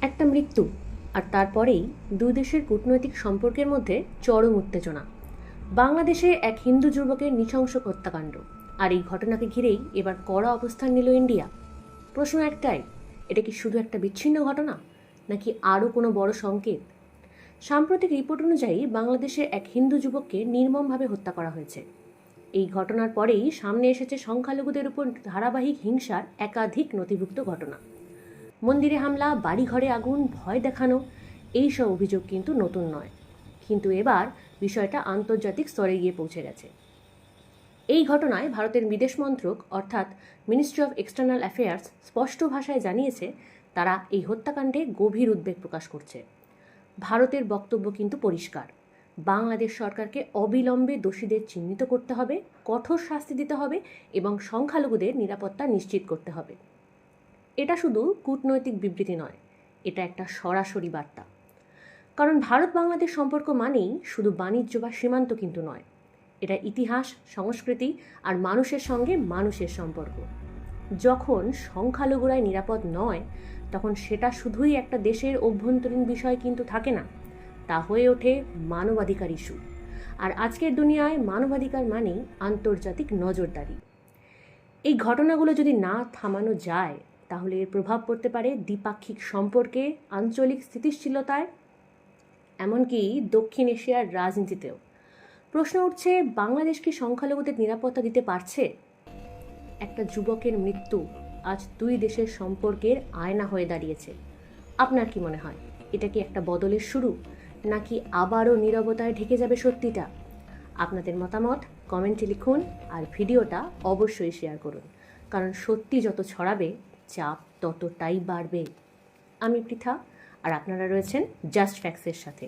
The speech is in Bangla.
একটা মৃত্যু আর তারপরেই দুই দেশের কূটনৈতিক সম্পর্কের মধ্যে চরম উত্তেজনা। বাংলাদেশে এক হিন্দু যুবকের নৃশংস হত্যাকাণ্ড, আর এই ঘটনাকে ঘিরেই এবার কড়া অবস্থান নিল ইন্ডিয়া। প্রশ্ন একটাই, এটা কি শুধু একটা বিচ্ছিন্ন ঘটনা, নাকি আরও কোনো বড় সংকেত? সাম্প্রতিক রিপোর্ট অনুযায়ী বাংলাদেশে এক হিন্দু যুবককে নির্মমভাবে হত্যা করা হয়েছে। এই ঘটনার পরেই সামনে এসেছে সংখ্যালঘুদের উপর ধারাবাহিক হিংসার একাধিক নথিভুক্ত ঘটনা। মন্দিরে হামলা, বাড়িঘরে আগুন, ভয় দেখানো, এইসব অভিযোগ কিন্তু নতুন নয়। কিন্তু এবার বিষয়টা আন্তর্জাতিক স্তরে গিয়ে পৌঁছে গেছে। এই ঘটনায় ভারতের বিদেশ মন্ত্রক অর্থাৎ মিনিস্ট্রি অফ এক্সটার্নাল অ্যাফেয়ার্স স্পষ্ট ভাষায় জানিয়েছে তারা এই হত্যাকাণ্ডে গভীর উদ্বেগ প্রকাশ করছে। ভারতের বক্তব্য কিন্তু পরিষ্কার, বাংলাদেশ সরকারকে অবিলম্বে দোষীদের চিহ্নিত করতে হবে, কঠোর শাস্তি দিতে হবে এবং সংখ্যালঘুদের নিরাপত্তা নিশ্চিত করতে হবে। এটা শুধু কূটনৈতিক বিবৃতি নয়, এটা একটা সরাসরি বার্তা। কারণ ভারত বাংলাদেশ সম্পর্ক মানেই শুধু বাণিজ্য বা সীমান্ত কিন্তু নয়, এটা ইতিহাস, সংস্কৃতি আর মানুষের সঙ্গে মানুষের সম্পর্ক। যখন সংখ্যালঘুরাই নিরাপদ নয়, তখন সেটা শুধুই একটা দেশের অভ্যন্তরীণ বিষয় কিন্তু থাকে না, তা হয়ে ওঠে মানবাধিকার ইস্যু। আর আজকের দুনিয়ায় মানবাধিকার মানেই আন্তর্জাতিক নজরদারি। এই ঘটনাগুলো যদি না থামানো যায়, তাহলে এর প্রভাব পড়তে পারে দ্বিপাক্ষিক সম্পর্কে, আঞ্চলিক স্থিতিশীলতায়, এমনকি দক্ষিণ এশিয়ার রাজনীতিতেও। প্রশ্ন উঠছে, বাংলাদেশ কি সংখ্যালঘুদের নিরাপত্তা দিতে পারছে? একটা যুবকের মৃত্যু আজ দুই দেশের সম্পর্কের আয়না হয়ে দাঁড়িয়েছে। আপনার কি মনে হয়, এটা কি একটা বদলের শুরু, নাকি আবারও নীরবতায় ঢেকে যাবে সত্যিটা? আপনাদের মতামত কমেন্টে লিখুন, আর ভিডিওটা অবশ্যই শেয়ার করুন, কারণ সত্যি যত ছড়াবে, চাপ ততটাই বাড়বে। আমি পৃথা, আর আপনারা রয়েছেন জাস্ট ফ্যাক্টসের সাথে।